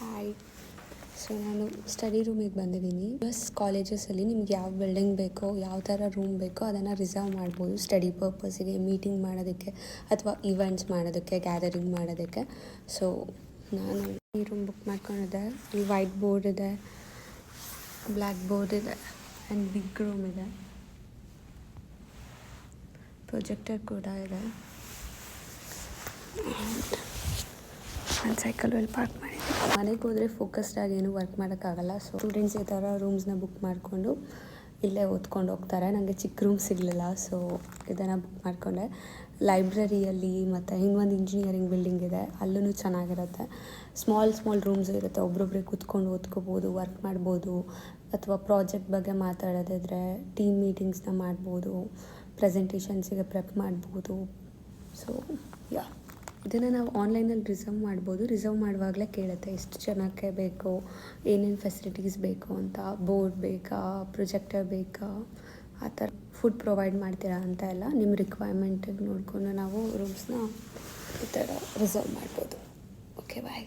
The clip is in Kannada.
ಹಾಯ್. ಸೊ ನಾನು ಸ್ಟಡಿ ರೂಮಿಗೆ ಬಂದಿದ್ದೀನಿ. ಕಾಲೇಜಸಲ್ಲಿ ನಿಮ್ಗೆ ಯಾವ ಬಿಲ್ಡಿಂಗ್ ಬೇಕೋ, ಯಾವ ಥರ ರೂಮ್ ಬೇಕೋ ಅದನ್ನು ರಿಸರ್ವ್ ಮಾಡ್ಬೋದು ಸ್ಟಡಿ ಪರ್ಪಸ್ಸಿಗೆ, ಮೀಟಿಂಗ್ ಮಾಡೋದಕ್ಕೆ ಅಥವಾ ಈವೆಂಟ್ಸ್ ಮಾಡೋದಕ್ಕೆ, ಗ್ಯಾದರಿಂಗ್ ಮಾಡೋದಕ್ಕೆ. ಸೊ ನಾನು ಈ ರೂಮ್ ಬುಕ್ ಮಾಡ್ಕೊಂಡಿದ್ದೆ. ಇಲ್ಲಿ ವೈಟ್ ಬೋರ್ಡ್ ಇದೆ, ಬ್ಲ್ಯಾಕ್ ಬೋರ್ಡ್ ಇದೆ ಆ್ಯಂಡ್ ಬಿಗ್ ರೂಮ್ ಇದೆ, ಪ್ರೊಜೆಕ್ಟರ್ ಕೂಡ ಇದೆ. ನಾನು ಸೈಕಲಲ್ಲಿ ಪಾರ್ಕ್ ಮಾಡಿದ್ದೆ. ಮನೆಗೆ ಹೋದರೆ ಫೋಕಸ್ಡಾಗಿ ಏನು ವರ್ಕ್ ಮಾಡೋಕ್ಕಾಗಲ್ಲ. ಸೊ ಸ್ಟೂಡೆಂಟ್ಸ್ ಈ ಥರ ರೂಮ್ಸ್ನ ಬುಕ್ ಮಾಡಿಕೊಂಡು ಇಲ್ಲೇ ಓದ್ಕೊಂಡು ಹೋಗ್ತಾರೆ. ನನಗೆ ಚಿಕ್ಕ ರೂಮ್ ಸಿಗಲಿಲ್ಲ, ಸೊ ಇದನ್ನು ಬುಕ್ ಮಾಡಿಕೊಂಡೆ. ಲೈಬ್ರರಿಯಲ್ಲಿ ಮತ್ತು ಇನ್ನೊಂದು ಇಂಜಿನಿಯರಿಂಗ್ ಬಿಲ್ಡಿಂಗ್ ಇದೆ, ಅಲ್ಲೂ ಚೆನ್ನಾಗಿರುತ್ತೆ. ಸ್ಮಾಲ್ ರೂಮ್ಸ್ ಇರುತ್ತೆ, ಒಬ್ರೊಬ್ರಿಗೆ ಕೂತ್ಕೊಂಡು ಓದ್ಕೋಬೋದು, ವರ್ಕ್ ಮಾಡ್ಬೋದು. ಅಥವಾ ಪ್ರಾಜೆಕ್ಟ್ ಬಗ್ಗೆ ಮಾತಾಡೋದಿದ್ರೆ ಟೀಮ್ ಮೀಟಿಂಗ್ಸ್ನ ಮಾಡ್ಬೋದು, ಪ್ರೆಸೆಂಟೇಷನ್ಸಿಗೆ ಪ್ರೆಪ್ ಮಾಡ್ಬೋದು. ಸೊ ಇದನ್ನು ನಾವು ಆನ್ಲೈನಲ್ಲಿ ರಿಸರ್ವ್ ಮಾಡುವಾಗಲೇ ಕೇಳುತ್ತೆ ಎಷ್ಟು ಜನಕ್ಕೆ ಬೇಕು, ಏನೇನು ಫೆಸಿಲಿಟೀಸ್ ಬೇಕು ಅಂತ, ಬೋರ್ಡ್ ಬೇಕಾ, ಪ್ರೊಜೆಕ್ಟರ್ ಬೇಕಾ, ಆ ಥರ ಫುಡ್ ಪ್ರೊವೈಡ್ ಮಾಡ್ತೀರಾ ಅಂತ ಎಲ್ಲ ನಿಮ್ಮ ರಿಕ್ವೈರ್ಮೆಂಟಿಗೆ ನೋಡಿಕೊಂಡು ನಾವು ರೂಮ್ಸ್ನ ಈ ಥರ ರಿಸರ್ವ್ ಮಾಡ್ಬೋದು. ಓಕೆ, ಬಾಯ್.